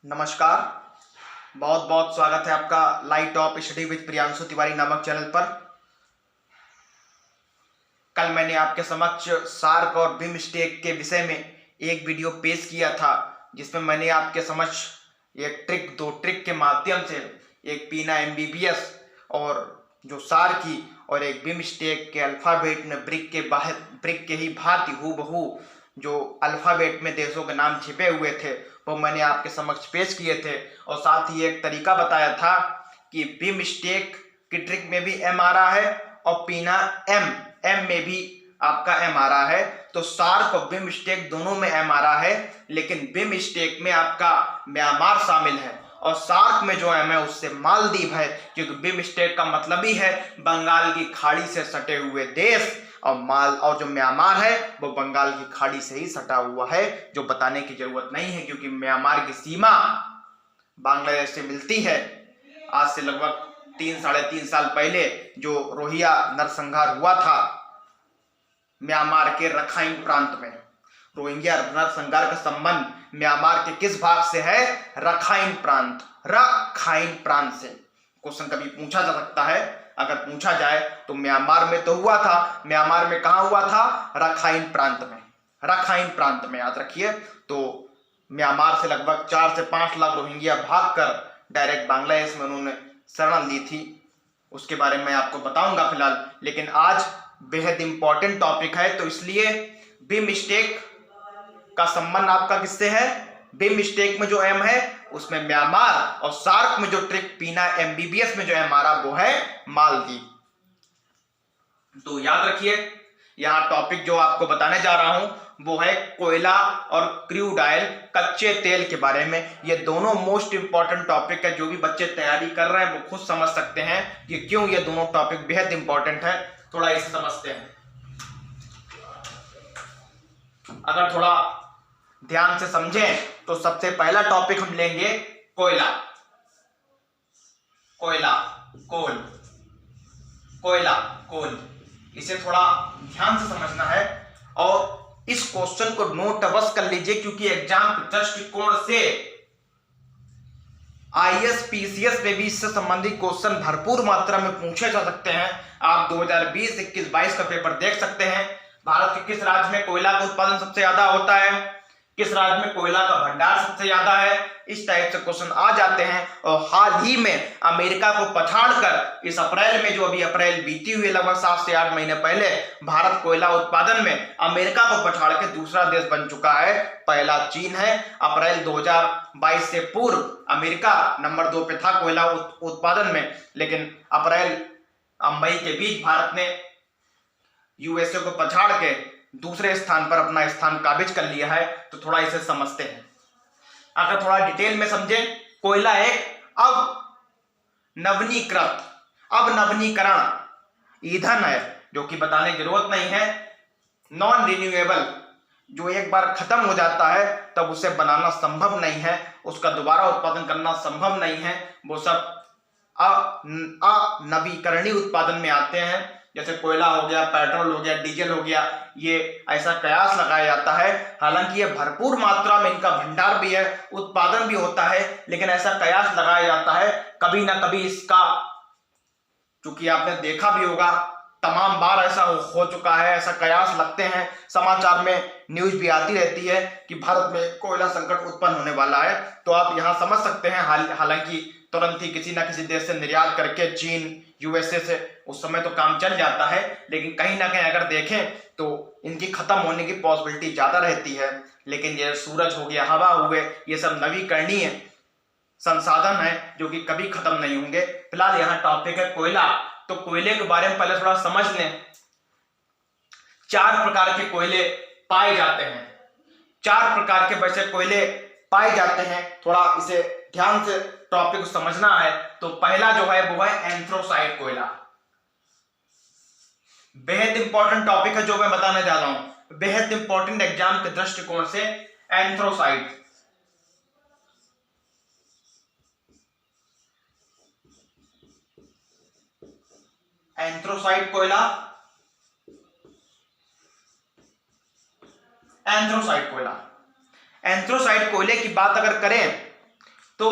नमस्कार। बहुत बहुत स्वागत है आपका light of study with Priyanshu Tiwari नामक चैनल पर। कल मैंने आपके समक्ष सार्क और बिमस्टेक के विषय में एक वीडियो पेश किया था, जिसमें मैंने आपके समक्ष एक दो ट्रिक के माध्यम से एक पीना एमबीबीएस और जो सार्की और एक बिमस्टेक के अल्फाबेट में ब्रिक के ही भांति हूबहू जो अल्फाबेट में देशों के नाम छिपे हुए थे वो मैंने आपके समक्ष पेश किए थे। और साथ ही एक तरीका बताया था कि बिमस्टेक की ट्रिक में भी एम आ रहा है और पीना एम में भी आपका एम आ रहा है। तो सार्क और बिमस्टेक दोनों में एम आ रहा है, लेकिन बिमस्टेक में आपका म्यांमार शामिल है और सार्क में जो एम है उससे मालदीव है, क्योंकि बिमस्टेक का मतलब ही है बंगाल की खाड़ी से सटे हुए देश और जो म्यांमार है वो बंगाल की खाड़ी से ही सटा हुआ है, जो बताने की जरूरत नहीं है, क्योंकि म्यांमार की सीमा बांग्लादेश से मिलती है। आज से लगभग 3-3.5 साल पहले जो रोहिंग्या नरसंहार हुआ था म्यांमार के रखाइन प्रांत में, रोहिंग्या नरसंहार का संबंध म्यांमार के किस भाग से है? रखाइन प्रांत से। क्वेश्चन कभी पूछा जा सकता है, अगर पूछा जाए तो म्यांमार में तो हुआ था, म्यांमार में कहां हुआ था? रखाइन प्रांत में याद रखिए। तो म्यांमार से लगभग 4 से 5 लाख रोहिंग्या भागकर डायरेक्ट बांग्लादेश में उन्होंने शरण ली थी, उसके बारे में आपको बताऊंगा फिलहाल। लेकिन आज बेहद इंपॉर्टेंट टॉपिक है, तो इसलिए बिमस्टेक का संबंध आपका किससे है? बिमस्टेक में जो एम है उसमें म्यांमार और सार्क में जो ट्रिक पीना एमबीबीएस में जो एम आ रहा वो है मालदीव। तो याद रखिए, यहां टॉपिक जो आपको बताने जा रहा हूं वो है कोयला और क्रूड ऑयल कच्चे तेल के बारे में। ये दोनों मोस्ट इंपॉर्टेंट टॉपिक है, जो भी बच्चे तैयारी कर रहे हैं वो खुद समझ सकते हैं कि क्यों ये दोनों टॉपिक बेहद इंपॉर्टेंट है। थोड़ा इसे समझते हैं। अगर थोड़ा ध्यान से समझें तो सबसे पहला टॉपिक हम लेंगे कोयला, कोल। इसे थोड़ा ध्यान से समझना है और इस क्वेश्चन को नोट अवश्य कर लीजिए, क्योंकि एग्जाम के दृष्टिकोण से आईएएस पीसीएस में भी इससे संबंधित क्वेश्चन भरपूर मात्रा में पूछे जा सकते हैं। आप 2020, 21, 22 का पेपर देख सकते हैं। भारत के किस राज्य में कोयला का उत्पादन सबसे ज्यादा होता है? किस राज्य में कोयला का भंडार सबसे ज्यादा है? इस टाइप से क्वेश्चन आ जाते हैं। और हाल ही में अमेरिका को पछाड़कर इस अप्रैल में, जो अभी अप्रैल बीती हुई लगभग 7 से 8 महीने पहले, भारत कोयला उत्पादन में अमेरिका को पछाड़ के दूसरा देश बन चुका है। पहला चीन है। अप्रैल 2022 से पूर्व अमेरिका नंबर 2 पे था कोयला उत्पादन में, लेकिन अप्रैल मई के बीच भारत ने यूएसए को पछाड़ के दूसरे स्थान पर अपना स्थान काबिज कर लिया है। तो थोड़ा इसे समझते हैं। अगर थोड़ा डिटेल में समझें, कोयला एक नवनीकरण ईंधन है, जो कि बताने की जरूरत नहीं है। नॉन रिन्यूएबल, जो एक बार खत्म हो जाता है तब उसे बनाना संभव नहीं है, उसका दोबारा उत्पादन करना संभव नहीं है। वो सब अनवीकरणीय उत्पादन में आते हैं। जैसे कोयला हो गया, पेट्रोल हो गया, डीजल हो गया, ये ऐसा कयास लगाया जाता है। हालांकि ये भरपूर मात्रा में इनका भंडार भी है, उत्पादन भी होता है, लेकिन ऐसा कयास लगाया जाता है कभी ना कभी इसका, चूंकि आपने देखा भी होगा तमाम बार ऐसा हो चुका है, ऐसा कयास लगते हैं, समाचार में न्यूज भी आती रहती है कि भारत में कोयला संकट उत्पन्न होने वाला है। तो आप यहां समझ सकते हैं। हालांकि तुरंत ही किसी ना किसी देश से निर्यात करके, चीन, यूएसए से, उस समय तो काम चल जाता है, लेकिन कहीं ना कहीं अगर देखें तो इनकी खत्म होने की पॉसिबिलिटी ज्यादा रहती है। लेकिन ये सूरज हो गया, हवा हुए, ये सब नवीकरणीय संसाधन है जो कि कभी खत्म नहीं होंगे। फिलहाल यहाँ टॉपिक है कोयला। तो कोयले के बारे में पहले थोड़ा समझ लें। 4 प्रकार के कोयले पाए जाते हैं। 4 प्रकार के वैसे कोयले पाए जाते हैं। थोड़ा इसे ध्यान से टॉपिक को समझना है। तो पहला जो है वो है एंथ्रोसाइट कोयला। बेहद इंपॉर्टेंट टॉपिक है जो मैं बताने जा रहा हूं, बेहद इंपॉर्टेंट एग्जाम के दृष्टिकोण से। एंथ्रोसाइट कोयला, एंथ्रोसाइट कोयले की बात अगर करें तो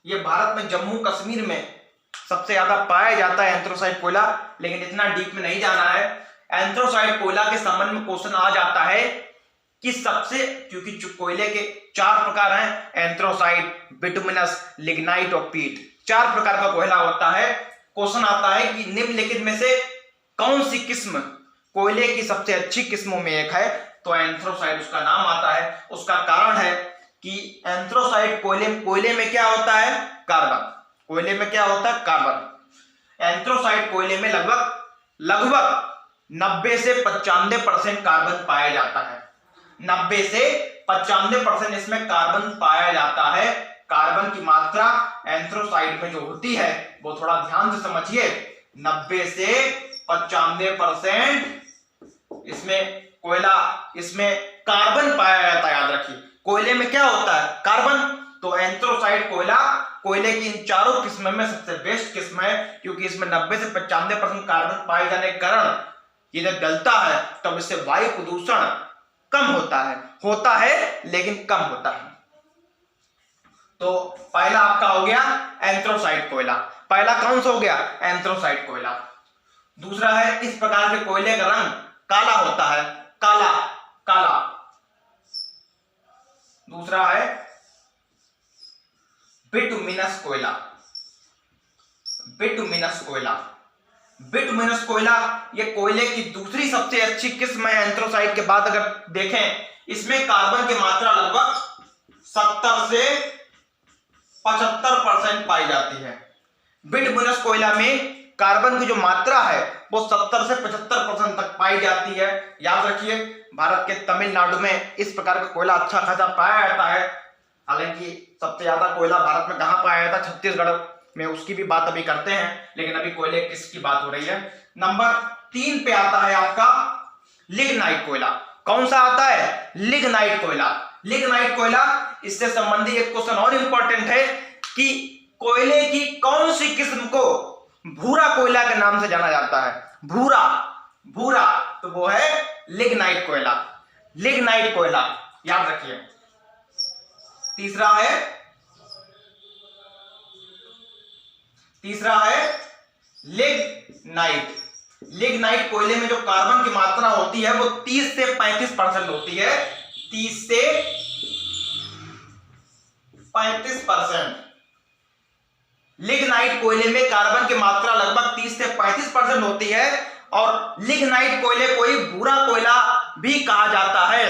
ये भारत में जम्मू कश्मीर में सबसे ज्यादा पाया जाता है एंथ्रासाइट कोयला, लेकिन इतना डीप में नहीं जाना है। एंथ्रासाइट कोयला के संबंध में क्वेश्चन आ जाता है कि सबसे, क्योंकि कोयले के 4 प्रकार हैं, एंथ्रासाइट, बिटुमिनस, लिग्नाइट और पीट, 4 प्रकार का कोयला होता है। क्वेश्चन आता है कि निम्नलिखित में से कौन सी किस्म कोयले की सबसे अच्छी किस्मों में एक है, तो एंथ्रासाइट उसका नाम आता है। उसका कारण है कि एंथ्रासाइट कोयले में क्या होता है, कार्बन। कोयले में क्या होता है, कार्बन। एंथ्रासाइट कोयले में लगभग 90 से 95% कार्बन पाया जाता है। 90 से 95% इसमें कार्बन पाया जाता है। कार्बन की मात्रा एंथ्रासाइट में जो होती है वो थोड़ा ध्यान से समझिए, 90 से 95% इसमें कार्बन पाया जाता है। याद रखिए, कोयले में क्या होता है, कार्बन। तो एंथ्रासाइट कोयला कोयले की इन 4 किस्मों में सबसे बेस्ट किस्म है, क्योंकि इसमें 90 से 95% कार्बन पाए जाने के कारण ये जब जलता है तब इससे वायु प्रदूषण कम होता है लेकिन कम होता है। तो पहला आपका हो गया एंथ्रासाइट कोयला। पहला कौन सा हो गया, एंथ्रासाइट कोयला। दूसरा है, इस प्रकार के कोयले का रंग काला होता है, काला। दूसरा है बिटुमिनस कोयला। बिटुमिनस कोयला ये कोयले की दूसरी सबसे अच्छी किस्म है एंथ्रासाइट के बाद। अगर देखें, इसमें कार्बन की मात्रा लगभग 70 से 75% पाई जाती है। बिटुमिनस कोयला में कार्बन की जो मात्रा है वो 70 से 75% तक पाई जाती है। याद रखिए, भारत के तमिलनाडु में इस प्रकार का कोयला अच्छा खासा पाया जाता है। हालांकि सबसे ज्यादा कोयला भारत में कहां पाया जाता है, छत्तीसगढ़ में, उसकी भी बात अभी करते हैं, लेकिन अभी कोयले किसकी बात हो रही है। नंबर 3 पे आता है आपका लिग्नाइट कोयला। कौन सा आता है, लिग्नाइट कोयला। लिग्नाइट कोयला, इससे संबंधित एक क्वेश्चन और इंपॉर्टेंट है कि कोयले की कौन सी किस्म को भूरा कोयला के नाम से जाना जाता है, भूरा, तो वो है लिग्नाइट कोयला। याद रखिए। तीसरा है लिग्नाइट कोयले में जो कार्बन की मात्रा होती है वो 30 से 35% होती है। 30 से 35%। लिग्नाइट कोयले में कार्बन की मात्रा लगभग 30 से 35% होती है। और लिग्नाइट कोयले को ही भूरा कोयला भी कहा जाता है।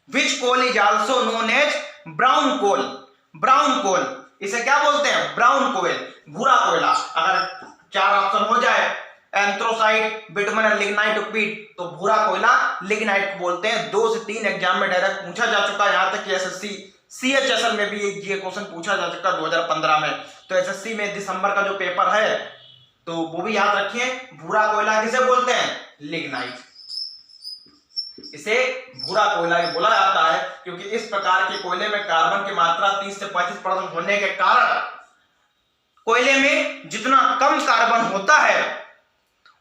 Which coal is also known as brown coal. इसे क्या बोलते हैं, ब्राउन कोयल, भूरा कोयला। अगर 4 ऑप्शन हो जाए, एंथ्रासाइट, बिटुमिनस, लिग्नाइट और पीट, तो भूरा कोयला लिग्नाइट को बोलते हैं। 2 से 3 एग्जाम में डायरेक्ट पूछा जा चुका है। यहां तक कि एसएससी CHSL में भी ये क्वेश्चन पूछा जा चुका 2015 में। तो एसएससी में दिसंबर का जो पेपर है तो वो भी याद रखिए, भूरा कोयला किसे बोलते हैं, लिग्नाइट। इसे भूरा कोयला भी बोला जाता है, क्योंकि इस प्रकार के कोयले में कार्बन की मात्रा 30 से 35% होने के कारण कोयले में जितना कम कार्बन होता है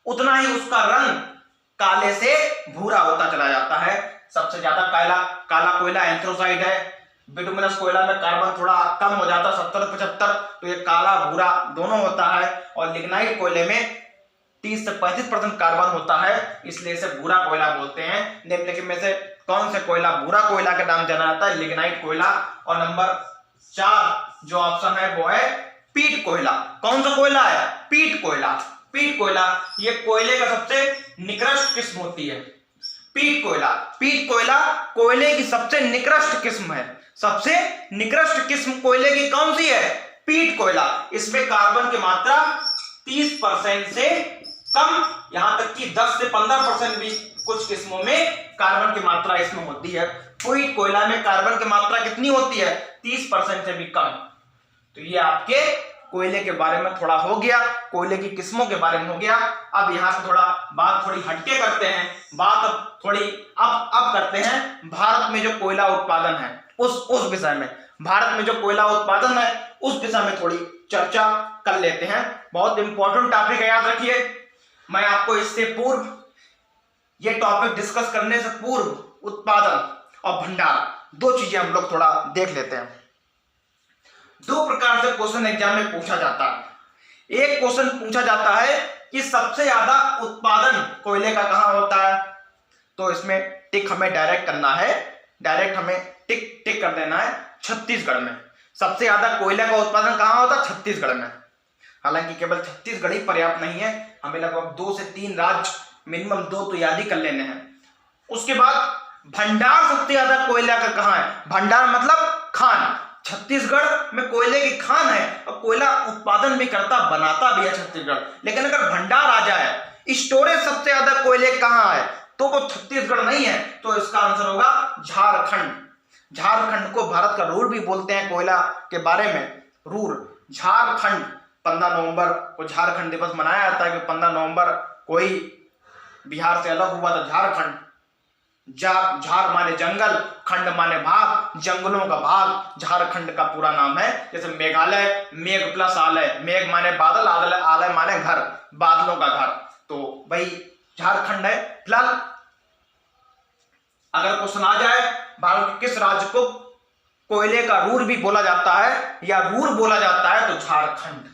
उतना ही उसका रंग काले से भूरा होता चला जाता है। सबसे ज्यादा काला कोयला एंथ्रासाइट है। बिटुमिनस कोयला में कार्बन थोड़ा कम हो जाता है, 70-75, तो ये काला भूरा दोनों होता है। और लिग्नाइट कोयले में 30 से 35% कार्बन होता है, इसलिए इसे भूरा कोयला बोलते हैं। निम्नलिखित में से कौन से कोयला भूरा कोयला के नाम जाना जाता है, लिग्नाइट कोयला। और नंबर 4 जो ऑप्शन है वो है पीट कोयला। कौन सा कोयला है, पीट कोयला। ये कोयले का सबसे निकृष्ट किस्म होती है, पीट कोयला कोयले की सबसे निकृष्ट किस्म है। सबसे निकृष्ट किस्म कोयले की कौन सी है, पीट कोयला। इसमें कार्बन की मात्रा 30% से कम, यहां तक कि 10 से 15% भी कुछ किस्मों में कार्बन की मात्रा इसमें होती है। पीट कोयला में कार्बन की मात्रा कितनी होती है, 30% से भी कम। तो ये आपके कोयले के बारे में थोड़ा हो गया, कोयले की किस्मों के बारे में हो गया। अब यहां से बात थोड़ी हटके करते हैं, बात अब करते हैं भारत में जो कोयला उत्पादन है उस विषय में। भारत में जो कोयला उत्पादन है उस विषय में थोड़ी चर्चा कर लेते हैं। बहुत इंपॉर्टेंट टॉपिक है, याद रखिए। मैं आपको इससे पूर्व, ये टॉपिक डिस्कस करने से पूर्व उत्पादन और भंडार 2 चीजें हम लोग थोड़ा देख लेते हैं। दो प्रकार से क्वेश्चन एग्जाम में पूछा जाता है। एक क्वेश्चन पूछा जाता है कि सबसे ज्यादा उत्पादन कोयले का कहां होता है, तो इसमें टिक हमें डायरेक्ट करना है, डायरेक्ट हमें टिक टिक कर देना है छत्तीसगढ़ में। सबसे ज्यादा कोयले का उत्पादन कहां होता है? छत्तीसगढ़ में। हालांकि केवल छत्तीसगढ़ ही पर्याप्त नहीं है, हमें लगभग 2 से 3 राज्य, मिनिमम 2 तो याद ही कर लेने हैं। उसके बाद भंडार सबसे ज्यादा कोयला का कहां है? भंडार मतलब खान। छत्तीसगढ़ में कोयले की खान है और कोयला उत्पादन भी करता, बनाता भी है छत्तीसगढ़। लेकिन अगर भंडार आ जाए, स्टोरेज सबसे ज्यादा कोयले कहां है, तो वो छत्तीसगढ़ नहीं है, तो इसका आंसर होगा झारखंड। झारखंड को भारत का रूर भी बोलते हैं कोयला के बारे में, रूर। झारखंड 15 नवंबर को झारखंड दिवस मनाया जाता है कि 15 नवंबर कोई बिहार से अलग हुआ था झारखंड। झार माने जंगल, खंड माने भाग, जंगलों का भाग झारखंड का पूरा नाम है। जैसे मेघालय, मेघ प्लस आलय, मेघ माने बादल, आलय माने घर, बादलों का घर, तो भाई झारखंड है। फिलहाल अगर क्वेश्चन आ जाए भारत के किस राज्य को कोयले का रूर भी बोला जाता है या रूर बोला जाता है, तो झारखंड।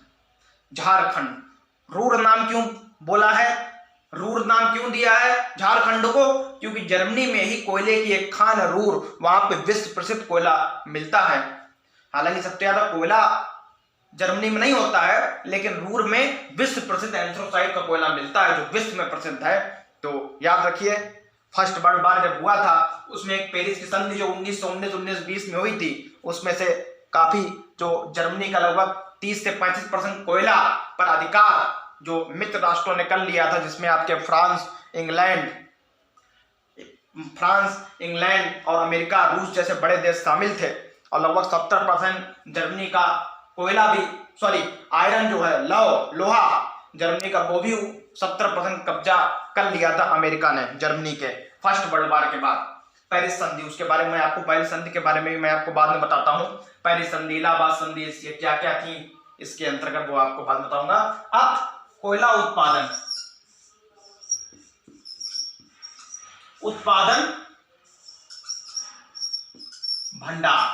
झारखंड रूर नाम क्यों बोला है, रूर नाम क्यों दिया है झारखंड को? क्योंकि जर्मनी में ही कोयले की एक खान है रूर, वहां पे विश्व प्रसिद्ध कोयला मिलता है। हालांकि सबसे ज्यादा कोयला जर्मनी में नहीं होता है, लेकिन रूर में विश्व प्रसिद्ध एंथ्रासाइट का कोयला मिलता है जो विश्व में प्रसिद्ध है। तो याद रखिए, फर्स्ट वर्ल्ड वार जब हुआ था उसमें एक पेरिस की संधि जो 1919-1920 में हुई थी, उसमें से काफी जो जर्मनी का लगभग 30 से 35% कोयला पर अधिकार जो मित्र राष्ट्रों ने कर लिया था, जिसमें आपके फ्रांस, इंग्लैंड और अमेरिका, रूस जैसे बड़े देश शामिल थे। और लगभग 70% जर्मनी का कोयला भी, आयरन जो है, लोहा जर्मनी का, वो भी 70% कब्जा कर लिया था अमेरिका ने जर्मनी के फर्स्ट वर्ल्ड वार के बाद। पेरिस संधि, उसके बारे में आपको, पेरिस संधि के बारे में मैं आपको बाद में बताता हूं। पेरिस संधि, इलाहाबाद संधि, इसकी क्या क्या थी इसके अंतर्गत, वो आपको बाद में बताऊंगा। अब कोयला उत्पादन भंडार,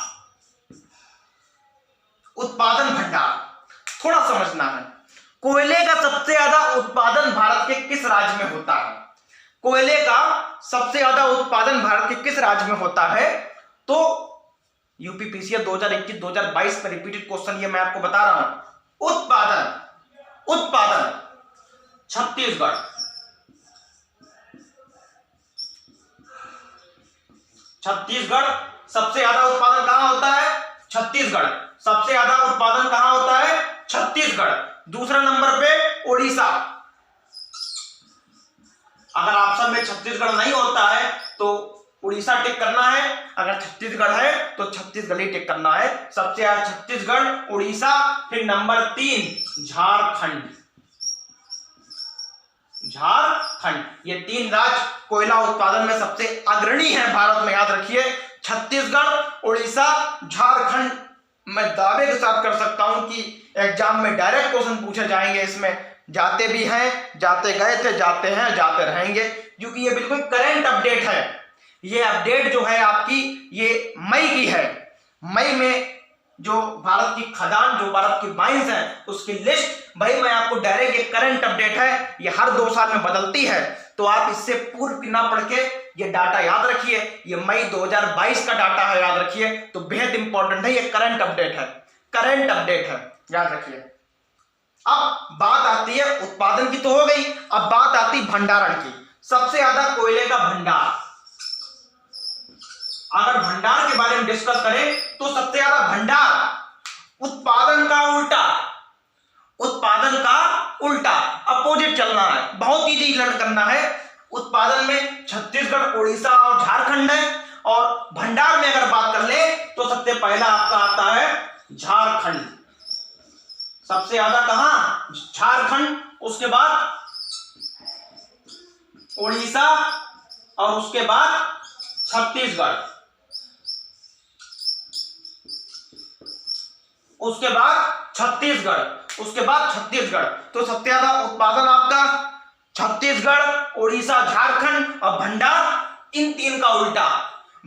उत्पादन भंडार थोड़ा समझना है। कोयले का सबसे ज्यादा उत्पादन भारत के किस राज्य में होता है? कोयले का सबसे ज्यादा उत्पादन भारत के किस राज्य में होता है? तो यूपीपीसीएस 2021-2022 पर रिपीटेड क्वेश्चन ये मैं आपको बता रहा हूं। उत्पादन छत्तीसगढ़। सबसे ज्यादा उत्पादन कहां होता है? छत्तीसगढ़। सबसे ज्यादा उत्पादन कहां होता है? छत्तीसगढ़। दूसरा नंबर पे उड़ीसा। अगर ऑप्शन में छत्तीसगढ़ नहीं होता है तो उड़ीसा टिक करना है, अगर छत्तीसगढ़ है तो छत्तीसगढ़ ही टिक करना है। सबसे ज्यादा छत्तीसगढ़, उड़ीसा, फिर नंबर 3 झारखंड। ये 3 राज्य कोयला उत्पादन में सबसे अग्रणी है भारत में, याद रखिए। छत्तीसगढ़, उड़ीसा, झारखंड। मैं दावे के साथ कर सकता हूं कि एग्जाम में डायरेक्ट क्वेश्चन पूछे जाएंगे, इसमें जाते भी हैं, जाते गए थे, जाते हैं, जाते रहेंगे, क्योंकि ये बिल्कुल करंट अपडेट है। ये अपडेट जो है आपकी, ये मई की है। मई में जो भारत की खदान, जो भारत की माइंस हैं, उसकी लिस्ट भाई मैं आपको डायरेक्ट, ये करंट अपडेट है, ये हर 2 साल में बदलती है, तो आप इससे पूर्व ना पढ़ के ये डाटा याद रखिए। ये मई 2022 का डाटा है, याद रखिए, तो बेहद इंपॉर्टेंट है, ये करंट अपडेट है, याद रखिए। अब बात आती है उत्पादन की, तो हो गई। अब बात आती भंडारण की। सबसे ज्यादा कोयले का भंडार, अगर भंडार के बारे में डिस्कस करें तो सबसे ज्यादा भंडार उत्पादन का उल्टा अपोजिट चलना है, बहुत इजी लर्न करना है। उत्पादन में छत्तीसगढ़, उड़ीसा और झारखंड है, और भंडार में अगर बात कर ले तो सबसे पहला आपका आता है झारखंड। सबसे ज्यादा कहां? झारखंड, उसके बाद उड़ीसा और उसके बाद छत्तीसगढ़, उसके बाद छत्तीसगढ़। तो सबसे ज्यादा उत्पादन आपका छत्तीसगढ़, उड़ीसा, झारखंड, और भंडार इन 3 का उल्टा।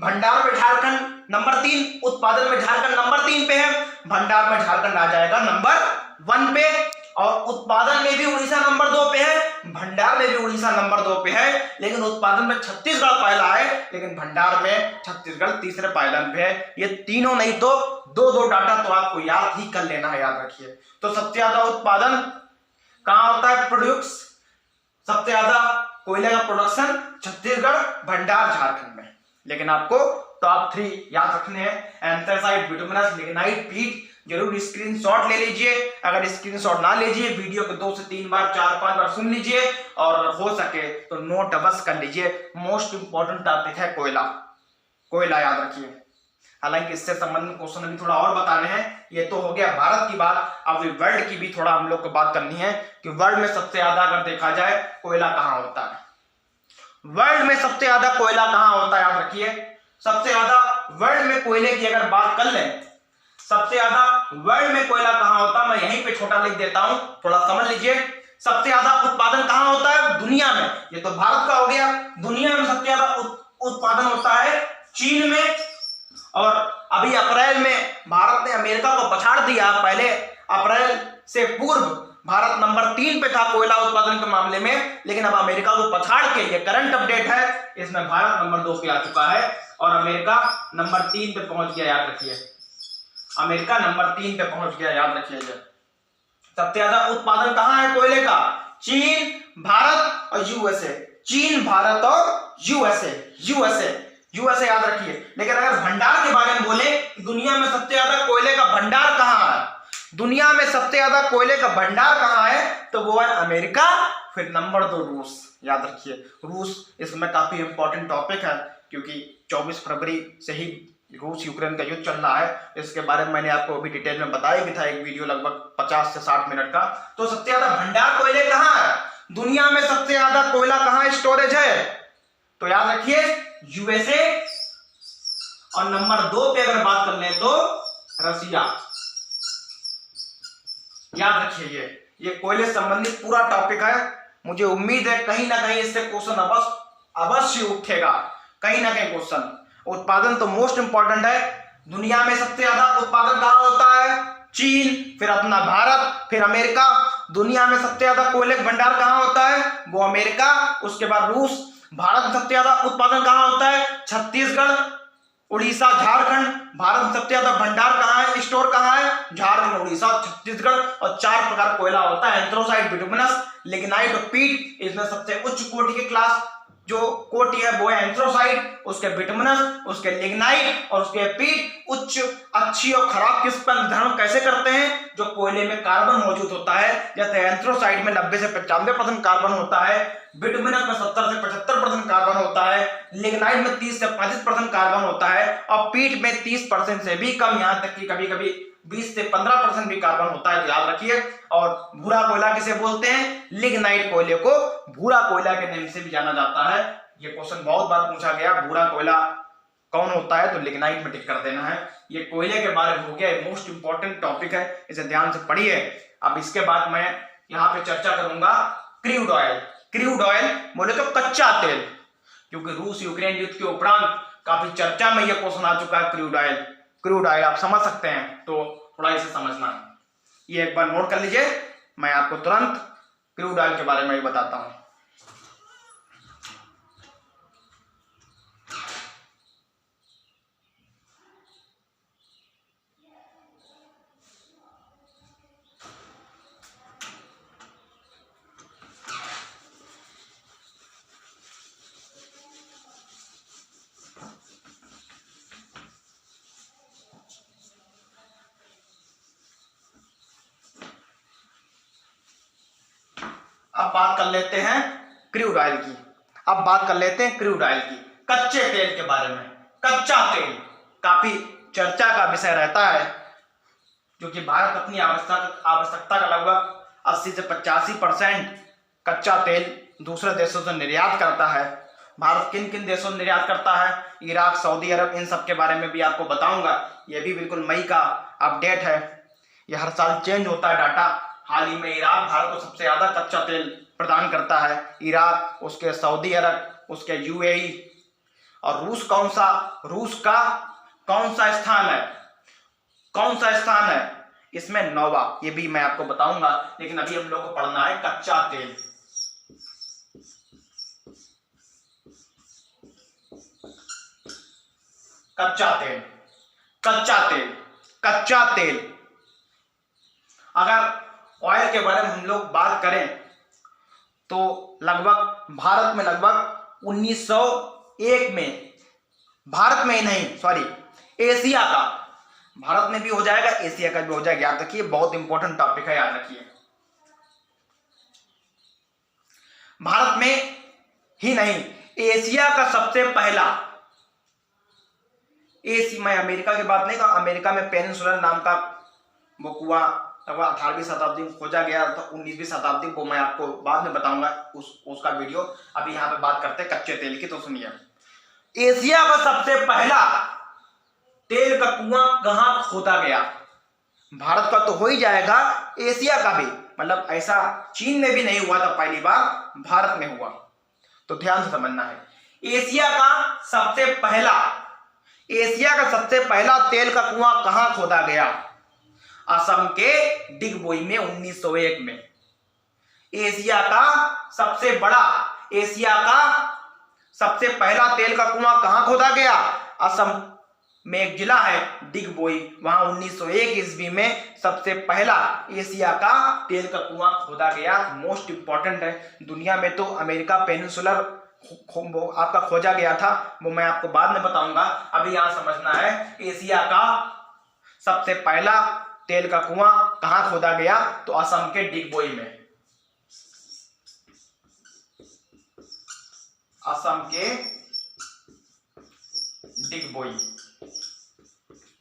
भंडार में झारखंड नंबर 3, उत्पादन में झारखंड नंबर 3 पे है, भंडार में झारखंड आ जाएगा नंबर 1 पे, और उत्पादन में भी उड़ीसा नंबर 2 पे है, भंडार में भी उड़ीसा नंबर 2 पे है, लेकिन उत्पादन में छत्तीसगढ़ पहला है, लेकिन भंडार में छत्तीसगढ़ तीसरे पायदान पे है। ये तीनों नहीं तो दो डाटा तो आपको याद ही कर लेना है, याद रखिए। तो सबसे ज्यादा उत्पादन कहां होता है, प्रोड्यूस, सबसे ज्यादा कोयले का प्रोडक्शन छत्तीसगढ़, भंडार, झारखंड में। लेकिन आपको टॉप 3 याद रखने हैं, एंथ्रासाइट, बिटुमिनस, लिग्नाइट, पीट। जरूर स्क्रीनशॉट ले लीजिए, अगर स्क्रीनशॉट ना लीजिए वीडियो को 2 से 3 बार 4-5 बार सुन लीजिए, और हो सके तो नोट अवश्य कर लीजिए। मोस्ट इंपॉर्टेंट टॉपिक है कोयला, कोयला याद रखिए। हालांकि इससे संबंधित क्वेश्चन अभी थोड़ा और बताने हैं। ये तो हो गया भारत की बात, अब वर्ल्ड की भी थोड़ा हम लोग को बात करनी है कि वर्ल्ड में सबसे ज्यादा अगर देखा जाए कोयला कहां होता है। वर्ल्ड में सबसे ज्यादा कोयला कहां होता है, याद रखिए। सबसे ज्यादा वर्ल्ड में कोयले की अगर बात कर लें, सबसे ज्यादा वर्ल्ड में कोयला कहां होता है, मैं यहीं पे छोटा लिख देता हूं, थोड़ा समझ लीजिए। सबसे ज्यादा उत्पादन कहां होता है दुनिया में, ये तो भारत का हो गया। दुनिया में सबसे ज्यादा उत्पादन होता है चीन में, और अभी अप्रैल में भारत ने अमेरिका को पछाड़ दिया। पहले अप्रैल से पूर्व भारत नंबर 3 पे था कोयला उत्पादन के मामले में, लेकिन अब अमेरिका को पछाड़ के, ये करंट अपडेट है, इसमें भारत नंबर 2 पे आ चुका है और अमेरिका नंबर 3 पे पहुंच गया, याद रखिए। अमेरिका नंबर 3 पे पहुंच गया, याद रखिए। सबसे ज्यादा उत्पादन कहां है कोयले का, चीन, भारत और यूएसए। चीन, भारत और यूएसए याद रखिए। लेकिन अगर भंडार के बारे में बोले, दुनिया में सबसे ज्यादा कोयले का भंडार कहां है, दुनिया में सबसे ज्यादा कोयले का भंडार कहां है, तो वो है अमेरिका, फिर नंबर 2 रूस, याद रखिए। रूस इसमें काफी इंपॉर्टेंट टॉपिक है, क्योंकि 24 फरवरी से ही रूस यूक्रेन का युद्ध चल रहा है। इसके बारे में मैंने आपको अभी डिटेल में बताया भी था, एक वीडियो लगभग 50 से 60 मिनट का। तो सबसे ज्यादा भंडार कोयले कहां है, दुनिया में सबसे ज्यादा कोयला कहां स्टोरेज है, तो याद रखिए यूएसए, और नंबर 2 पे अगर बात कर ले तो रसिया, याद रखिए। ये कोयले से संबंधित पूरा टॉपिक है। मुझे उम्मीद है कहीं ना कहीं इससे क्वेश्चन अवश्य उठेगा, कहीं ना कहीं क्वेश्चन। उत्पादन तो मोस्ट इंपॉर्टेंट है। दुनिया में सबसे ज्यादा उत्पादन कहां होता है, चीन, फिर अपना भारत, फिर अमेरिका। दुनिया में सबसे ज्यादा कोयले का भंडार कहां होता है, वो अमेरिका, उसके बाद रूस। भारत में सबसे ज्यादा उत्पादन कहां होता है, छत्तीसगढ़, उड़ीसा, झारखंड। भारत में सबसे ज्यादा भंडार कहां है, स्टोर कहां है, झारखंड, उड़ीसा, छत्तीसगढ़। और 4 प्रकार कोयला होता है, एंथ्रासाइट, बिटुमिनस, लिग्नाइट और पीट। इसमें सबसे उच्च कोटि के क्लास जो कोटि है वो है एंथ्रासाइट, उसके बिटुमिनस, उसके लिग्नाइट और उसके पीट। उच्च, अच्छी और खराब किस्म का निर्धारण कैसे करते हैं, जो कोयले में कार्बन मौजूद होता है। जैसे एंथ्रासाइट में 90 से 95% कार्बन होता है, बिटुमिनस में 70 से 75% कार्बन होता है, लिग्नाइट में 30 से 35% कार्बन होता है, और पीट में 30% से भी कम, यहां तक कि कभी कभी 20 से 15% भी कार्बन होता है, तो याद रखिए। और भूरा कोयला किसे बोलते हैं, लिग्नाइट कोयले को भूरा कोयला के नाम से भी जाना जाता है। ये क्वेश्चन बहुत बार पूछा गया, भूरा कोयला कौन होता है, तो लिग्नाइट में टिक कर देना है। ये कोयले के बारे में हो गया, मोस्ट इंपॉर्टेंट टॉपिक है, इसे ध्यान से पढ़िए। अब इसके बाद मैं यहाँ पे चर्चा करूंगा क्रूड ऑयल। क्रूड ऑयल बोले तो कच्चा तेल, क्योंकि रूस यूक्रेन युद्ध के उपरांत काफी चर्चा में यह क्वेश्चन आ चुका है। क्रूड ऑयल आप समझ सकते हैं, तो थोड़ा इसे समझना है। ये एक बार नोट कर लीजिए, मैं आपको तुरंत क्रूड ऑयल के बारे में ही बताता हूं। अब बात कर लेते हैं क्रूड ऑयल की। अब बात कर लेते हैं क्रूड ऑयल की, कच्चे तेल के बारे में। कच्चा तेल काफी चर्चा का विषय रहता है, क्योंकि भारत अपनी आवश्यकता का लगभग 80 से 85% कच्चा तेल दूसरे देशों से निर्यात करता है। भारत किन किन देशों से निर्यात करता है, इराक, सऊदी अरब, इन सब के बारे में भी आपको बताऊंगा। ये भी बिल्कुल मई का अपडेट है, ये हर साल चेंज होता है डाटा। हाल ही में इराक भारत को सबसे ज्यादा कच्चा तेल प्रदान करता है, इराक, उसके सऊदी अरब, उसके यूएई, और रूस का कौन सा स्थान है, कौन सा स्थान है इसमें? 9वां। ये भी मैं आपको बताऊंगा, लेकिन अभी हम लोग को पढ़ना है कच्चा तेल। कच्चा तेल, कच्चा तेल, कच्चा तेल। अगर ऑयल के बारे में हम लोग बात करें तो लगभग भारत में लगभग 1901 में, भारत में ही नहीं, सॉरी, एशिया का, भारत में भी हो जाएगा, एशिया का भी हो जाएगा। याद रखिए, बहुत इंपॉर्टेंट टॉपिक है, याद रखिए। भारत में ही नहीं, एशिया का सबसे पहला, मैं अमेरिका की बात नहीं कर, अमेरिका में पेनिनसुलर नाम का वो कुआं 18वीं शताब्दी में खोजा गया था, 19वीं शताब्दी, वो मैं आपको बाद में बताऊंगा उसका वीडियो। अभी यहाँ पे बात करते हैं कच्चे तेल की, तो सुनिए। एशिया का सबसे पहला तेल का कुआं कहां खोदा गया? भारत का तो हो ही जाएगा, एशिया का भी, मतलब ऐसा चीन में भी नहीं हुआ था, पहली बार भारत में हुआ। तो ध्यान से समझना है, एशिया का सबसे पहला तेल का कुआं कहां खोदा गया? असम के डिगबोई में 1901 में। एशिया का सबसे पहला तेल का कुआं कहां खोदा गया? असम में एक जिला है डिगबोई, वहां 1901 ईस्वी में सबसे पहला एशिया का तेल का कुआं खोदा गया। मोस्ट इंपॉर्टेंट है, दुनिया में तो अमेरिका पेनिनसुलर आपका खोजा गया था, वो मैं आपको बाद में बताऊंगा। अभी यहां समझना है, एशिया का सबसे पहला तेल का कुआं कहां खोदा गया? तो असम के डिगबोई में। असम के डिगबोई।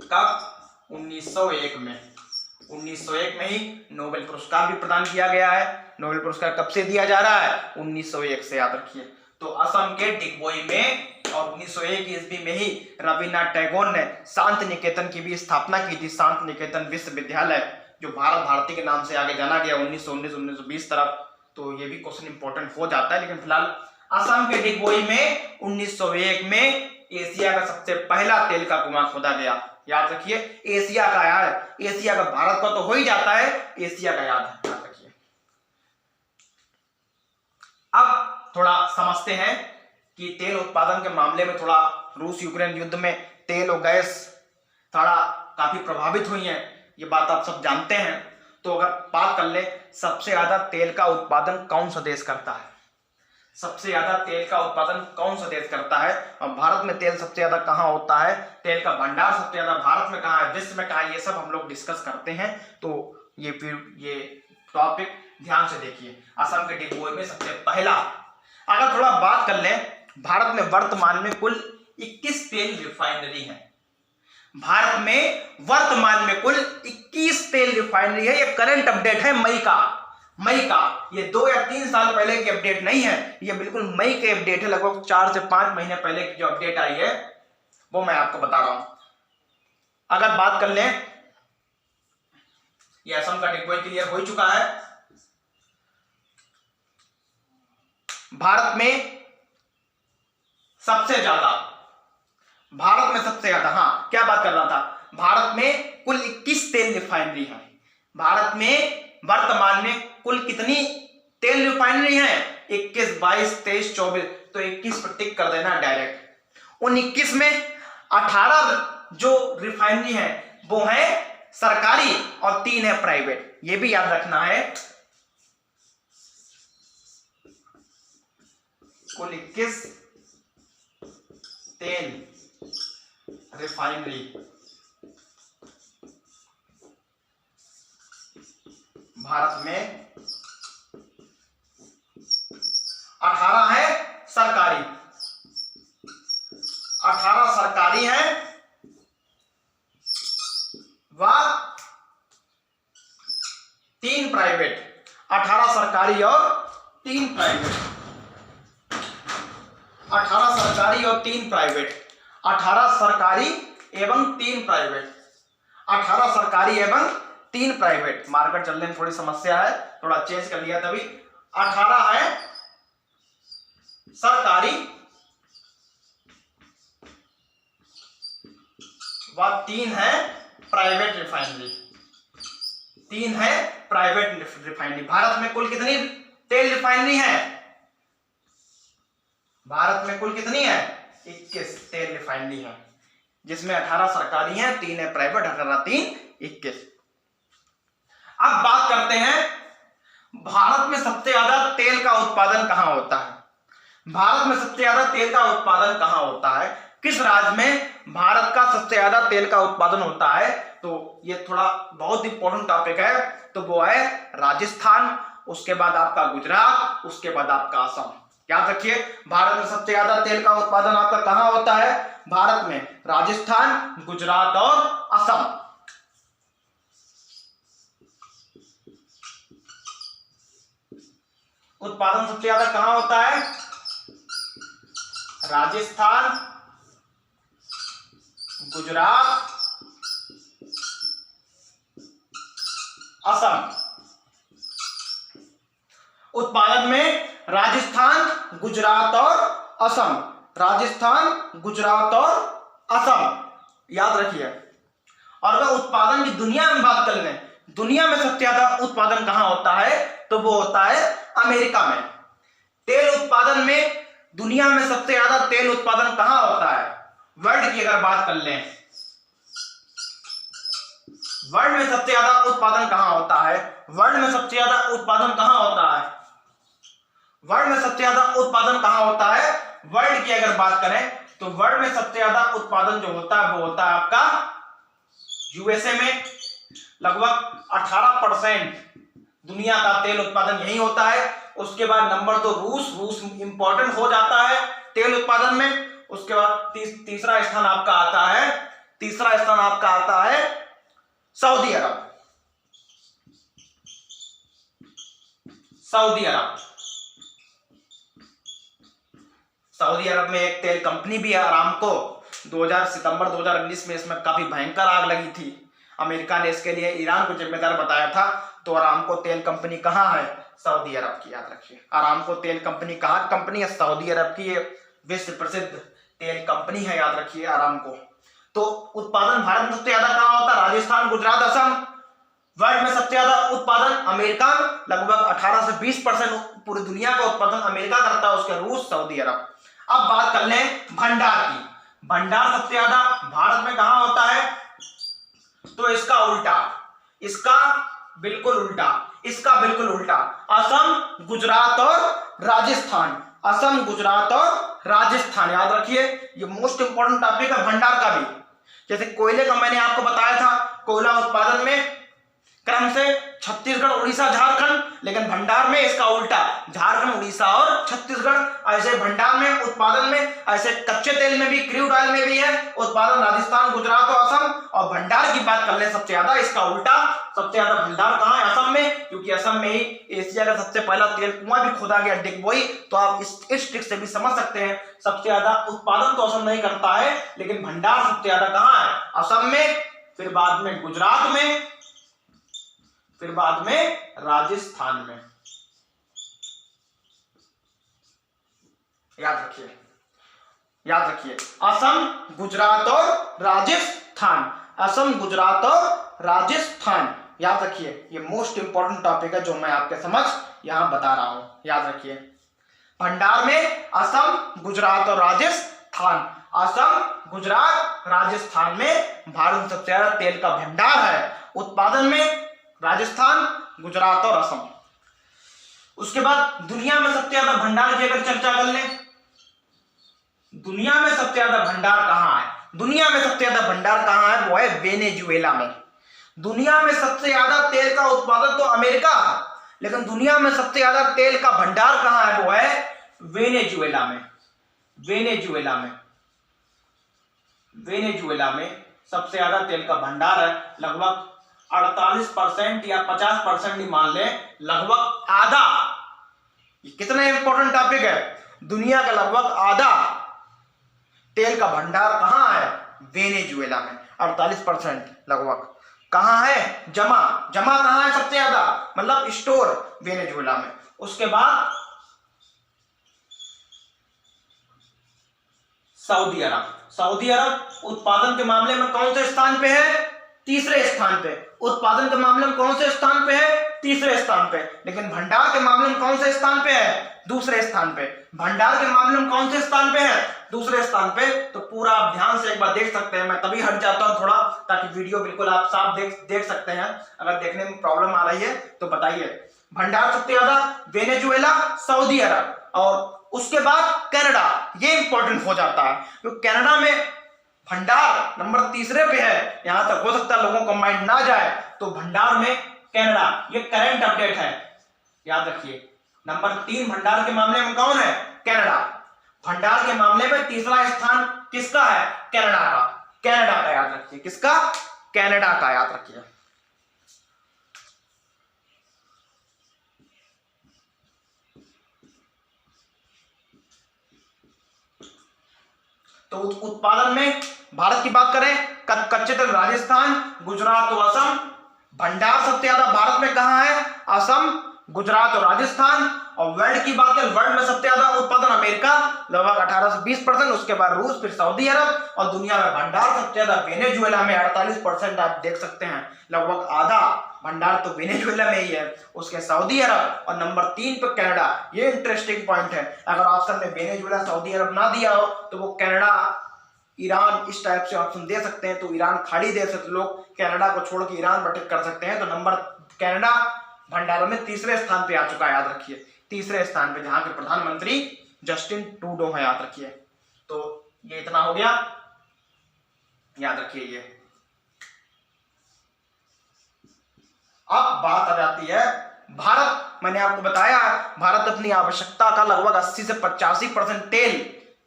कब? 1901 में। 1901 में ही नोबेल पुरस्कार भी प्रदान किया गया है। नोबेल पुरस्कार कब से दिया जा रहा है? 1901 से, याद रखिए। तो असम के डिगबोई में, और 1901 ईस्वी में ही रविन्द्रनाथ टैगोर ने शांति निकेतन की भी स्थापना की थी। शांति निकेतन विश्वविद्यालय, जो भारत भारती के नाम से आगे जाना गया 1919-1920 तरफ। तो ये भी क्वेश्चन इंपॉर्टेंट हो जाता है, लेकिन फिलहाल असम के डिगबोई में 1901 में एशिया का सबसे पहला तेल का कुआं खोदा गया। याद रखिए, एशिया का, यार एशिया का, भारत का तो हो ही जाता है, एशिया का याद रखिए। अब थोड़ा समझते हैं कि तेल उत्पादन के मामले में थोड़ा रूस यूक्रेन युद्ध में तेल और गैस थोड़ा काफी प्रभावित हुई है, ये बात आप सब जानते हैं। तो अगर बात कर ले, सबसे ज्यादा तेल का उत्पादन कौन सा देश करता है? सबसे ज्यादा तेल का उत्पादन कौन सा देश करता है? और भारत में तेल सबसे ज्यादा कहां होता है? तेल का भंडार सबसे ज्यादा भारत में कहां है, विश्व में कहां है? ये सब हम लोग डिस्कस करते हैं। तो ये टॉपिक ध्यान से देखिए। असम के डिगबोई में सबसे पहला। अगर थोड़ा बात कर लें, भारत में वर्तमान में कुल 21 तेल रिफाइनरी है। भारत में वर्तमान में कुल 21 तेल रिफाइनरी है। ये करंट अपडेट है मई का, ये 2 या 3 साल पहले की अपडेट नहीं है, ये बिल्कुल मई के अपडेट है। लगभग 4 से 5 महीने पहले की जो अपडेट आई है वो मैं आपको बता रहा हूं। अगर बात कर लें, ये असम का डिगबोई क्लियर हो चुका है। भारत में सबसे ज्यादा, हाँ क्या बात कर रहा था, भारत में कुल 21 तेल रिफाइनरी है। भारत में वर्तमान में कुल कितनी तेल रिफाइनरी है? 21, 22, 23, 24। तो 21 पर टिक कर देना डायरेक्ट। उन 21 में 18 जो रिफाइनरी है वो है सरकारी और 3 है प्राइवेट। ये भी याद रखना है, कुल 21 तेल रिफाइनरी भारत में, 18 है सरकारी, 18 सरकारी है व 3 प्राइवेट। 18 सरकारी और 3 प्राइवेट, 18 सरकारी और 3 प्राइवेट, 18 सरकारी एवं 3 प्राइवेट, 18 सरकारी एवं 3 प्राइवेट। मार्केट चलने में थोड़ी समस्या है, थोड़ा चेंज कर लिया तभी। 18 है सरकारी वह 3 है प्राइवेट रिफाइनरी। 3 है प्राइवेट रिफाइनरी। भारत में कुल कितनी तेल रिफाइनरी है? भारत में कुल कितनी है? 21 तेल रिफाइनरी है, जिसमें 18 सरकारी हैं, 3 है प्राइवेट, 18 3 21। अब बात करते हैं भारत में सबसे ज्यादा तेल का उत्पादन कहां होता है? भारत में सबसे ज्यादा तेल का उत्पादन कहां होता है? किस राज्य में भारत का सबसे ज्यादा तेल का उत्पादन होता है? तो ये थोड़ा बहुत इंपॉर्टेंट टॉपिक है। तो वो है राजस्थान, उसके बाद आपका गुजरात, उसके बाद आपका असम। याद रखिए, भारत में सबसे ज्यादा तेल का उत्पादन आपका कहां होता है? भारत में राजस्थान, गुजरात और असम। उत्पादन सबसे ज्यादा कहां होता है? राजस्थान, गुजरात, असम। उत्पादन में राजस्थान, गुजरात और असम। राजस्थान, गुजरात और असम, याद रखिए। और अगर उत्पादन की दुनिया में बात कर लें, दुनिया में सबसे ज्यादा उत्पादन कहां होता है? तो वो होता है अमेरिका में। तेल उत्पादन में दुनिया में सबसे ज्यादा तेल उत्पादन कहां होता है? वर्ल्ड की अगर बात कर लें, वर्ल्ड में सबसे ज्यादा उत्पादन कहां होता है? वर्ल्ड में सबसे ज्यादा उत्पादन कहां होता है? वर्ल्ड में सबसे ज्यादा उत्पादन कहां होता है? वर्ल्ड की अगर बात करें तो वर्ल्ड में सबसे ज्यादा उत्पादन जो होता है वो होता है आपका यूएसए में। लगभग 18% दुनिया का तेल उत्पादन यही होता है। उसके बाद नंबर 2 रूस इंपॉर्टेंट हो जाता है तेल उत्पादन में। उसके बाद तीसरा स्थान आपका आता है, तीसरा स्थान आपका आता है सऊदी अरब। सऊदी अरब, सऊदी अरब में एक तेल कंपनी भी है अरामको। सितंबर 2019 में इसमें काफी भयंकर आग लगी थी। अमेरिका ने इसके लिए ईरान को जिम्मेदार बताया था। तो अरामको तेल कंपनी कहां है? सऊदी अरब की, याद रखिए। अरामको तेल कंपनी कहां कंपनी है? सऊदी अरब की। विश्व प्रसिद्ध तेल कंपनी है, याद रखिए अरामको। तो उत्पादन भारत में सबसे ज्यादा कहां होता है? राजस्थान, गुजरात, असम। वर्ल्ड में सबसे ज्यादा उत्पादन अमेरिका, लगभग 18 से 20% पूरी दुनिया का उत्पादन अमेरिका करता है, उसके रूस, सऊदी अरब। अब बात कर लें भंडार की। भंडार सबसे ज्यादा भारत में कहां होता है? तो इसका उल्टा, इसका बिल्कुल उल्टा, इसका बिल्कुल उल्टा। असम, गुजरात और राजस्थान। असम, गुजरात और राजस्थान, याद रखिए। ये मोस्ट इंपॉर्टेंट टॉपिक है भंडार का भी। जैसे कोयले का मैंने आपको बताया था, कोयला उत्पादन में क्रम से छत्तीसगढ़, उड़ीसा, झारखंड, लेकिन भंडार में इसका उल्टा, झारखंड, उड़ीसा और छत्तीसगढ़। ऐसे भंडार में, उत्पादन में, ऐसे कच्चे तेल में भी, क्रूड ऑयल में भी है उत्पादन राजस्थान, गुजरात और असम। और भंडार की बात कर ले सबसे ज्यादा, इसका उल्टा, सबसे ज्यादा भंडार कहां है? असम में, क्योंकि असम में ही एशिया का सबसे पहला तेल कुआं भी खोदा गया, डिगबोई। तो आप इस ट्रिक से भी समझ सकते हैं, सबसे ज्यादा उत्पादन तो असम नहीं करता है, लेकिन भंडार सबसे ज्यादा कहां है? असम में, फिर बाद में गुजरात में, फिर बाद में राजस्थान में। याद रखिए, याद रखिए, असम, गुजरात और राजस्थान। असम, गुजरात और राजस्थान, याद रखिए। ये मोस्ट इंपॉर्टेंट टॉपिक है जो मैं आपके समझ यहां बता रहा हूं, याद रखिए। भंडार में असम, गुजरात और राजस्थान। असम, गुजरात, राजस्थान में भारत में सबसे ज्यादा तेल का भंडार है। उत्पादन में राजस्थान, गुजरात और असम। उसके बाद दुनिया में सबसे ज्यादा भंडार की अगर चर्चा कर लें, दुनिया में सबसे ज्यादा भंडार कहां है? दुनिया में सबसे ज्यादा भंडार कहां है? वो है वेनेजुएला में। दुनिया में सबसे ज्यादा तेल का उत्पादन तो अमेरिका, लेकिन दुनिया में सबसे ज्यादा तेल का भंडार कहां है? वो है वेनेजुएला में। वेनेजुएला में, वेनेजुएला में सबसे ज्यादा तेल का भंडार है। लगभग 48% या 50% ही मान ले, लगभग आधा। ये कितना इंपॉर्टेंट टॉपिक है। दुनिया का लगभग आधा तेल का भंडार कहां है? वेनेजुएला में। 48% लगभग कहां है? जमा कहां है सबसे ज्यादा? मतलब स्टोर वेनेजुएला में। उसके बाद सऊदी अरब। सऊदी अरब उत्पादन के मामले में कौन से स्थान पे है? तीसरे स्थान पे। उत्पादन के मामले में कौन से स्थान पे है? तीसरे स्थान पे। लेकिन भंडार के मामले में कौन से स्थान पे है? दूसरे स्थान पे। भंडार के मामले में कौन से स्थान पे है? दूसरे स्थान पे। तो पूरा आप ध्यान से एक बार देख सकते हैं। मैं तभी हट जाता हूं थोड़ा, ताकि वीडियो बिल्कुल आप साफ देख सकते हैं। अगर देखने में प्रॉब्लम आ रही है तो बताइए। भंडार सबसे ज्यादा वेनेजुएला, सऊदी अरब, और उसके बाद कनाडा। ये इंपॉर्टेंट हो जाता है क्योंकि कनाडा में भंडार नंबर तीसरे पे है। यहां तक हो सकता है लोगों को माइंड ना जाए, तो भंडार में कनाडा। ये करंट अपडेट है, याद रखिए। नंबर 3 भंडार के मामले में कौन है? कनाडा। भंडार के मामले में तीसरा स्थान किसका है? कनाडा का। कनाडा का याद रखिए। किसका? कनाडा का याद रखिए। तो उत्पादन में भारत की बात करें, कच्चे तेल राजस्थान, गुजरात और असम। भंडार सबसे ज्यादा भारत में कहां है? असम, गुजरात और राजस्थान। और वर्ल्ड की बात करें, वर्ल्ड में सबसे ज्यादा उत्पादन अमेरिका लगभग 18 से 20%, उसके बाद रूस, फिर सऊदी अरब। और दुनिया में भंडार सबसे ज्यादा वेनेजुएला में 48%। आप देख सकते हैं लगभग आधा भंडार तो वेनेजुएला में ही है, उसके सऊदी अरब, और नंबर 3 पे कनाडा। ये इंटरेस्टिंग पॉइंट है। अगर ऑप्शन में वेनेजुएला, सऊदी अरब ना दिया हो तो वो कनाडा, ईरान, इस टाइप से ऑप्शन दे सकते हैं। तो ईरान खाड़ी दे सकते, लोग कनाडा को छोड़ के ईरान बटिक कर सकते हैं। तो नंबर कनाडा भंडारों में तीसरे स्थान पे आ चुका है, याद रखिए। तीसरे स्थान पे, जहां के प्रधानमंत्री जस्टिन ट्रूडो है, याद रखिए। तो ये इतना हो गया, याद रखिए ये। अब बात आ जाती है भारत। मैंने आपको बताया भारत अपनी आवश्यकता का लगभग 80 से 85% तेल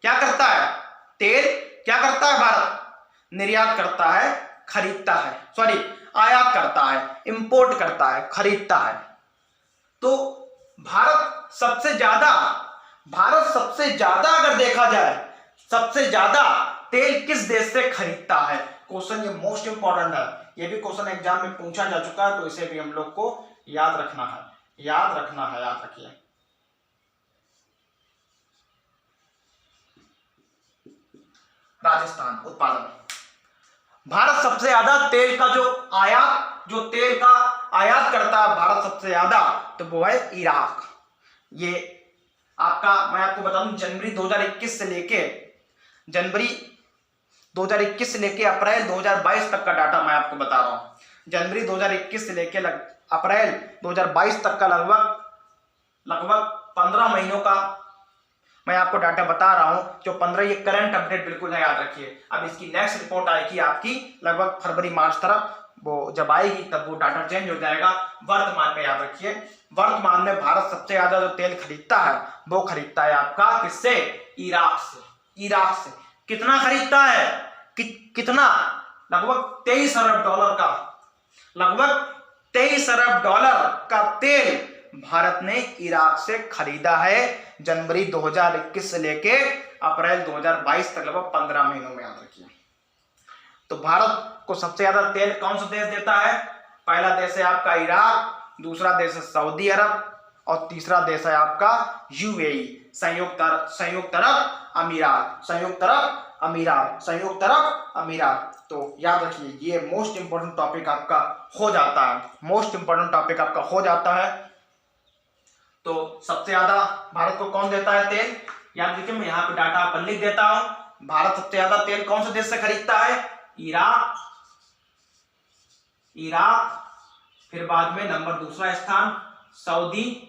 क्या करता है? तेल क्या करता है भारत? निर्यात करता है, खरीदता है, सॉरी आयात करता है, इंपोर्ट करता है, खरीदता है। तो भारत सबसे ज्यादा अगर देखा जाए, सबसे ज्यादा तेल किस देश से खरीदता है? क्वेश्चन ये मोस्ट इंपॉर्टेंट है। ये भी क्वेश्चन एग्जाम में पूछा जा चुका है, तो इसे भी हम लोग को याद रखना है, याद रखिए। राजस्थान उत्पादन। भारत सबसे ज्यादा तेल का तेल का आयात करता है भारत सबसे ज्यादा, तो वो है इराक। ये आपका, मैं आपको बता दूं, जनवरी 2021 से लेके अप्रैल 2022 तक का डाटा मैं आपको बता रहा हूं। जनवरी 2021 से लेके अप्रैल 2022 तक का लगभग 15 महीनों का मैं आपको डाटा बता रहा हूं। जो 15, ये करंट अपडेट बिल्कुल है, याद रखिए। अब इसकी नेक्स्ट रिपोर्ट आएगी आपकी लगभग फरवरी मार्च तरफ। वो जब आएगी तब वो डाटा चेंज हो जाएगा। वर्तमान में याद रखिए, वर्तमान में भारत सबसे ज्यादा जो तेल खरीदता है वो खरीदता है आपका किससे? इराक से। इराक से कितना खरीदता है? कितना? लगभग 23 अरब डॉलर का, लगभग 23 अरब डॉलर का तेल भारत ने इराक से खरीदा है जनवरी 2021 से लेके अप्रैल 2022 तक, लगभग 15 महीनों में, याद रखिए। तो भारत को सबसे ज्यादा तेल कौन सा देश देता है? पहला देश है आपका इराक, दूसरा देश है सऊदी अरब, और तीसरा देश है आपका यूएई, संयुक्त अरब अमीरात। तो याद रखिए, ये मोस्ट इंपोर्टेंट टॉपिक आपका हो जाता है। तो सबसे ज्यादा भारत को कौन देता है तेल? याद रखिए, मैं यहाँ पे डाटा पर लिख देता हूं। भारत सबसे ज्यादा तेल कौन से देश से खरीदता है? इराक, फिर बाद में नंबर दूसरा स्थान सऊदी,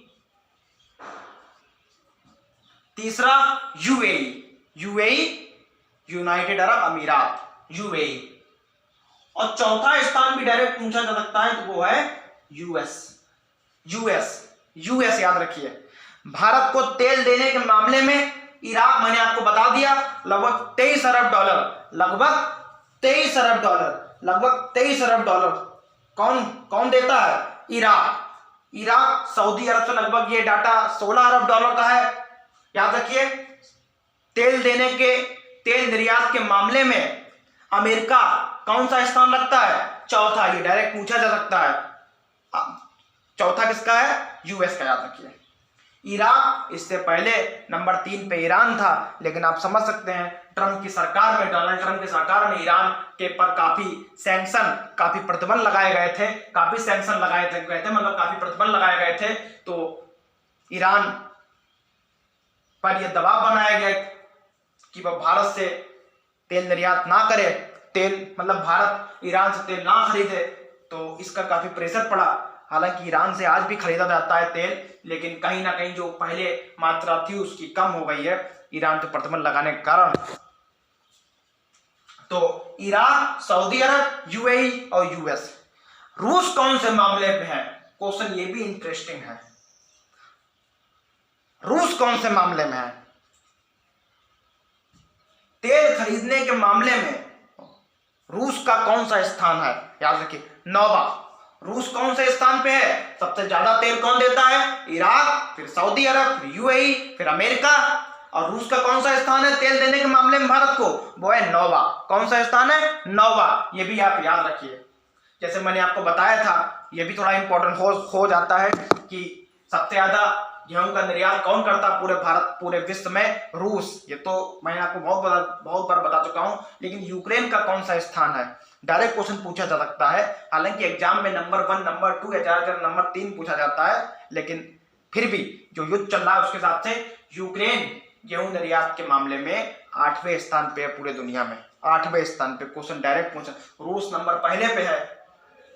तीसरा यूएई, यूनाइटेड अरब अमीरात, यूएई, और चौथा स्थान भी डायरेक्ट पूछा जा सकता है, तो वो है यूएस। याद रखिए, भारत को तेल देने के मामले में इराक, मैंने आपको बता दिया, लगभग 23 अरब डॉलर कौन देता है? इराक। सऊदी अरब से लगभग ये डाटा 16 अरब डॉलर का है। याद रखिए, तेल निर्यात के मामले में अमेरिका कौन सा स्थान रखता है? चौथा। ये डायरेक्ट पूछा जा सकता है, चौथा किसका है? यूएस का, याद रखिए। इराक, इससे पहले नंबर 3 पे ईरान था। लेकिन आप समझ सकते हैं ट्रंप की सरकार में, डोनाल्ड ट्रंप की सरकार में ईरान के पर काफी सैंक्शन, काफी प्रतिबंध लगाए गए थे, काफी सैंक्शन लगाए थे, कहते मतलब काफी प्रतिबंध लगाए गए थे। तो ईरान पर यह दबाव बनाया गया कि वह भारत से तेल निर्यात ना करे, तेल मतलब भारत ईरान से तेल ना खरीदे। तो इसका काफी प्रेशर पड़ा। हालांकि ईरान से आज भी खरीदा जाता है तेल, लेकिन कहीं ना कहीं जो पहले मात्रा थी उसकी कम हो गई है ईरान पे प्रतिबंध लगाने के कारण। तो ईरान, सऊदी अरब, यूएई और यूएस। रूस कौन से मामले में है? क्वेश्चन ये भी इंटरेस्टिंग है। रूस कौन से मामले में है? तेल खरीदने के मामले में रूस का कौन सा स्थान है? याद रखिए, 9वां। रूस कौन से स्थान पे है? सबसे ज्यादा तेल कौन देता है? इराक, फिर सऊदी अरब, फिर यूएई, फिर अमेरिका। और रूस का कौन सा स्थान है तेल देने के मामले में भारत को? वो है 9वां। कौन सा स्थान है? 9वां। ये भी आप याद रखिए। जैसे मैंने आपको बताया था, ये भी थोड़ा इंपॉर्टेंट हो जाता है कि सबसे ज्यादा गेहूं का निर्यात कौन करता पूरे भारत, पूरे विश्व में? रूस। ये तो मैंने आपको बहुत बार बता चुका हूं। लेकिन यूक्रेन का कौन सा स्थान है? डायरेक्ट क्वेश्चन पूछा जा सकता है। हालांकि एग्जाम में नंबर 1, नंबर 2 या ज्यादातर नंबर 3 पूछा जाता है, लेकिन फिर भी जो युद्ध चल रहा है उसके हिसाब से यूक्रेन गेहूं निर्यात के मामले में 8वें स्थान पे है पूरे दुनिया में। 8वें स्थान पे क्वेश्चन, डायरेक्ट क्वेश्चन। रूस नंबर पहले पे है,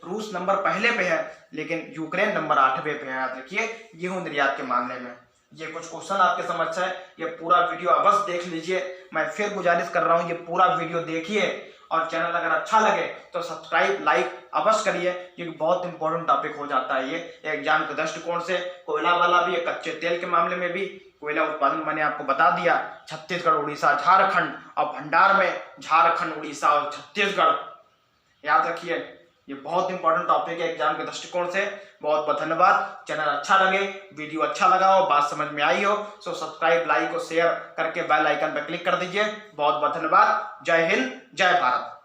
रूस नंबर पहले पे है, लेकिन यूक्रेन नंबर 8वें पे है। याद रखिए गेहूं निर्यात के मामले में। ये कुछ क्वेश्चन आपके समझ है। ये पूरा वीडियो अवश्य देख लीजिए। मैं फिर गुजारिश कर रहा हूँ, ये पूरा वीडियो देखिए और चैनल अगर अच्छा लगे तो सब्सक्राइब, लाइक अवश्य करिए, क्योंकि बहुत इंपॉर्टेंट टॉपिक हो जाता है ये एग्जाम के दृष्टिकोण से। कोयला वाला भी है, कच्चे तेल के मामले में भी। कोयला उत्पादन मैंने आपको बता दिया, छत्तीसगढ़, उड़ीसा, झारखंड, और भंडार में झारखंड, उड़ीसा और छत्तीसगढ़। याद रखिए, ये बहुत इंपॉर्टेंट टॉपिक है एग्जाम के दृष्टिकोण से। बहुत बहुत धन्यवाद। चैनल अच्छा लगे, वीडियो अच्छा लगा हो, बात समझ में आई हो, तो सब्सक्राइब, लाइक और शेयर करके बेल आइकन पर क्लिक कर दीजिए। बहुत बहुत धन्यवाद। जय हिंद, जय भारत।